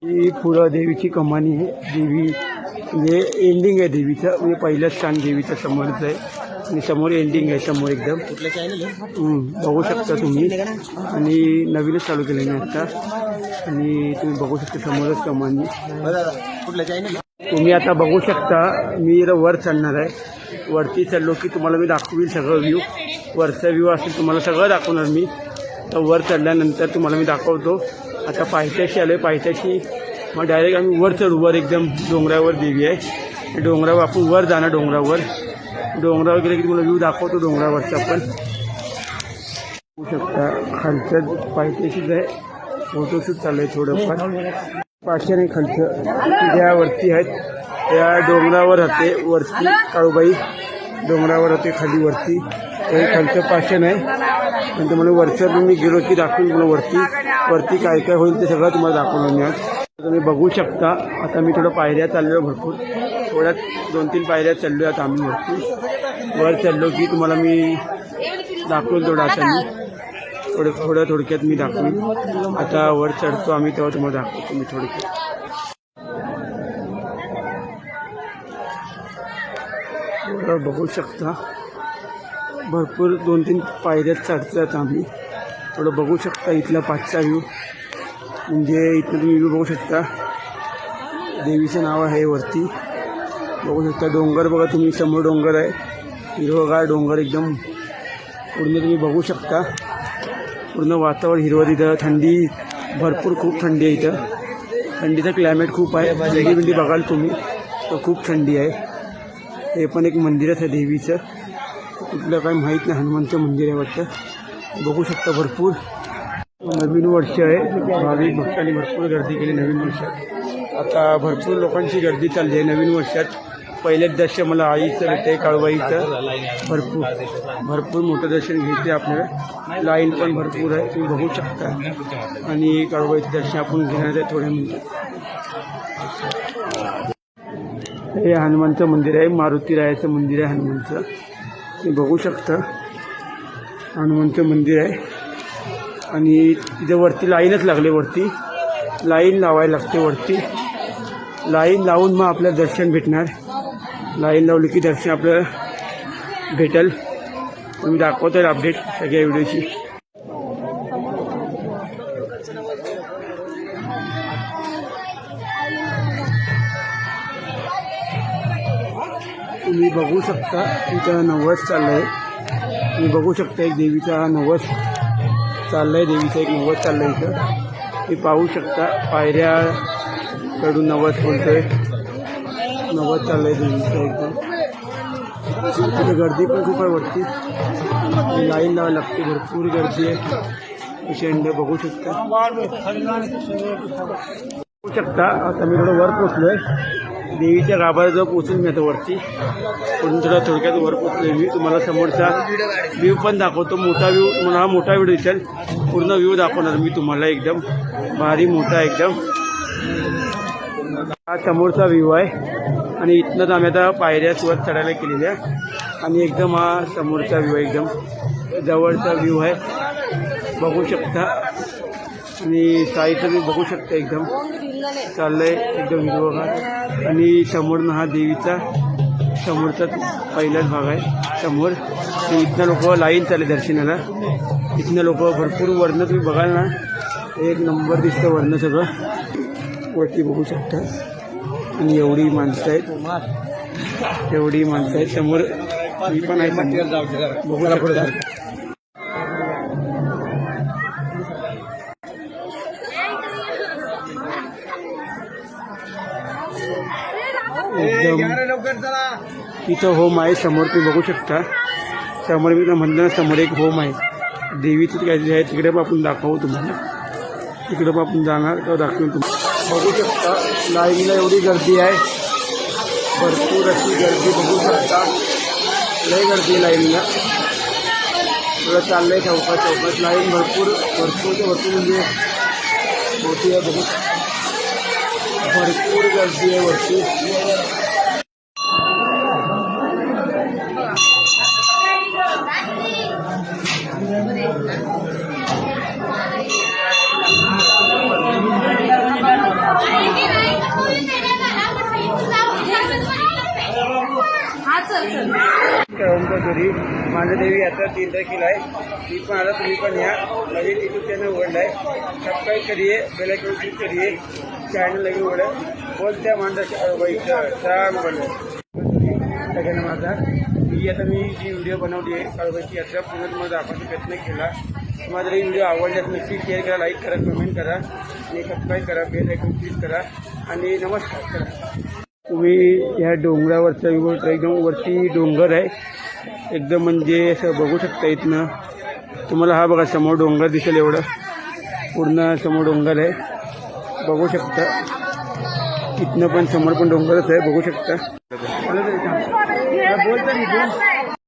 ही पुढं देवीची कमानी आहे. देवी म्हणजे एंडिंग आहे देवीचं, म्हणजे पहिलं स्थान देवीचं समोरचं आहे आणि समोर एंडिंग आहे समोर एकदम. बघू शकता तुम्ही. आणि नवीनच चालू केलं आहे आता. आणि तुम्ही बघू शकता समोरच कमानी. तुम्ही आता बघू शकता मी वर चढणार आहे. वरती चढलो की तुम्हाला मी दाखवील सगळं व्ह्यू. वरचा व्ह्यू असेल तुम्हाला सगळं दाखवणार मी. तर वर चढल्यानंतर तुम्हाला मी दाखवतो. आता पायथ्याशी आलो आहे. पायथ्याशी मग डायरेक्ट आम्ही वर चढू. वर एकदम डोंगरावर देवी आहे. डोंगरावर आपण वर जाणार. डोंगरावर गेले की तुम्हाला व्ह्यू दाखवतो डोंगरावरचा पण. बघू शकता खालचं पायथ्याशीच आहे. फोटोशूट चालू आहे थोडंफार. पाचशे नाही खालचं ज्या वरती आहेत त्या डोंगरावर राहते. वरती काळूबाई डोंगरावर राहते खाली वरती. हे खालचं पाचशे नाही. नंतर मला वरचं मी गेलो की दाखवून तुम्हाला वरती काय काय होईल ते सगळं तुम्हाला दाखवलं मी आज. तुम्ही बघू शकता. आता मी थोडं पायऱ्या चाललो भरपूर. थोड्यात 2-3 पायऱ्या चाललो आता आम्ही वरती. वर चाललो की तुम्हाला मी दाखवेल थोडं. आता मी थोडक्यात मी दाखवेन. आता वर चढतो आम्ही तेव्हा तुम्हाला दाखवतो मी थोडक्यात. बघू शकता भरपूर 2-3 पायऱ्यात चढतो आता आम्ही. थोडं बघू शकता इथला पाचचा व्ह्यू. म्हणजे इथलं तुम्ही व्ह्यू बघू शकता. देवीचं नाव आहे वरती. बघू शकता डोंगर बघा तुम्ही. समोर डोंगर आहे. हिरवगार डोंगर एकदम पूर्ण तुम्ही बघू शकता. पूर्ण वातावरण हिरवं. तिथं थंडी भरपूर खूप थंडी आहे इथं. थंडीचं क्लायमेट खूप आहे. बिंडी बघाल तुम्ही तर खूप थंडी आहे. हे पण एक मंदिरच आहे देवीचं. कुठलं काही माहीत नाही. हनुमानचं मंदिर आहे वाटतं. बघू शकता भरपूर नवीन वर्ष आहे. भाविक भक्तांनी भरपूर गर्दी केली नवीन वर्षात. आता भरपूर लोकांची गर्दी चालली आहे नवीन वर्षात. पहिलेच दर्शन मला आईचं भेटते काळूबाईचं. भरपूर मोठं दर्शन घ्यायचं आपल्याला. लाईन पण भरपूर आहे तुम्ही बघू शकता. आणि काळूबाईचं दर्शन आपण घेणार आहे थोड्या मिनिटात. हे हनुमानचं मंदिर आहे. मारुतीरायाचं मंदिर आहे हनुमानचं. तुम्ही बघू शकता हनुमानचं मंदिर आहे. आणि तिथे वरती लाईनच लागले. वरती लाईन लावायला लागते. वरती लाईन लावून मग आपल्याला दर्शन भेटणार. लाईन लावली की दर्शन आपल्याला भेटेल. तुम्ही दाखवतो आहे अपडेट सगळ्या व्हिडिओची. तुम्ही बघू शकता इथं नवस चाललं आहे. तुम्ही बघू शकता एक देवीचा नवस चाललं आहे. देवीचा एक नवस चाललं आहे इथं. तुम्ही पाहू शकता पायऱ्या कडून नवस बोलतोय. नवस चाललं आहे देवीचं एकदम. तिथे गर्दी पण खूप आहे वरती. लाईन लावायला लागते. भरपूर गर्दी आहे. शेंड बघू शकता. आता मी थोडं वर पोचलो आहे. देवीच्या गाभाऱ्याजवळ पोचून मी आता वरती. पण थोडक्यात वर पोचलोय मी. तुम्हाला समोरचा व्ह्यू पण दाखवतो. मोठा व्ह्यू तुम्हाला हा मोठा व्हिडिओ दिसेल. पूर्ण व्ह्यू दाखवणार मी तुम्हाला. एकदम भारी मोठा एकदम हा समोरचा व्ह्यू आहे. आणि इथनंच आम्ही आता पायऱ्या वर चढायला केलेल्या. आणि एकदम हा समोरचा व्ह्यू आहे. एकदम जवळचा व्ह्यू आहे बघू शकता. आणि साईडला तुम्ही बघू शकता एकदम चाललंय एकदम हिरवगार. आणि समोरनं हा देवीचा समोरचा पहिलाच भाग आहे समोर. इथनं लोक लाईन चालले दर्शनाला. इथनं लोक भरपूर. वरनं तुम्ही बघाल ना एक नंबर दिसतं वरनं सगळं. वरती बघू शकता. आणि एवढी माणसं आहेत. एवढी माणसं आहेत समोर. मी पण आहे बघू शकता. एकदम इथं होम आहे समोर तुम्ही बघू शकता. समोर मी म्हणलं ना समोर एक होम आहे. देवीचं काहीतरी आहे. तिकडे पण आपण दाखवू तुम्हाला. तिकडे पण आपण जाणार तर दाखवून तुम्हाला. बघू शकता लाईनला एवढी गर्दी आहे. भरपूर अशी गर्दी बघू शकता. लई गर्दी लाईनला. थोडं चाललंय चौकात लाईन भरपूर म्हणजे मोठी आहे. बघू भरपूर गर्दी आहे वरती. ओंकापुरी मांढरदेवी यात्रा 3 तारखेला आहे. ती पण आता तुम्ही पण या. नवीन यूट्यूब चॅनल उघडला आहे. सबस्क्राईब करिए, बेल आयकॉन क्लिक करिए. चॅनल लगे उघडा बोलत्या मांढर छान बनलं. सगळ्यांना माझा आता मी जी व्हिडिओ बनवली आहे काळूबाईची यात्रा पूर्ण तुम्हाला दाखवण्याचा प्रयत्न केला. तुम्हाला जर व्हिडिओ आवडल्यास नक्की शेअर करा, लाईक करा, कमेंट करा आणि सबस्क्राईब करा, बेल आयकॉन क्लिक करा आणि नमस्कार करा. तुम्ही ह्या डोंगरावरचा एकदम वरती डोंगर आहे. एकदम म्हणजे असं बघू शकता इथनं. तुम्हाला हा बघा समोर डोंगर दिसेल एवढं पूर्ण समोर डोंगर आहे बघू शकता. इथनं पण समोर पण डोंगरच आहे बघू शकता. बोलतो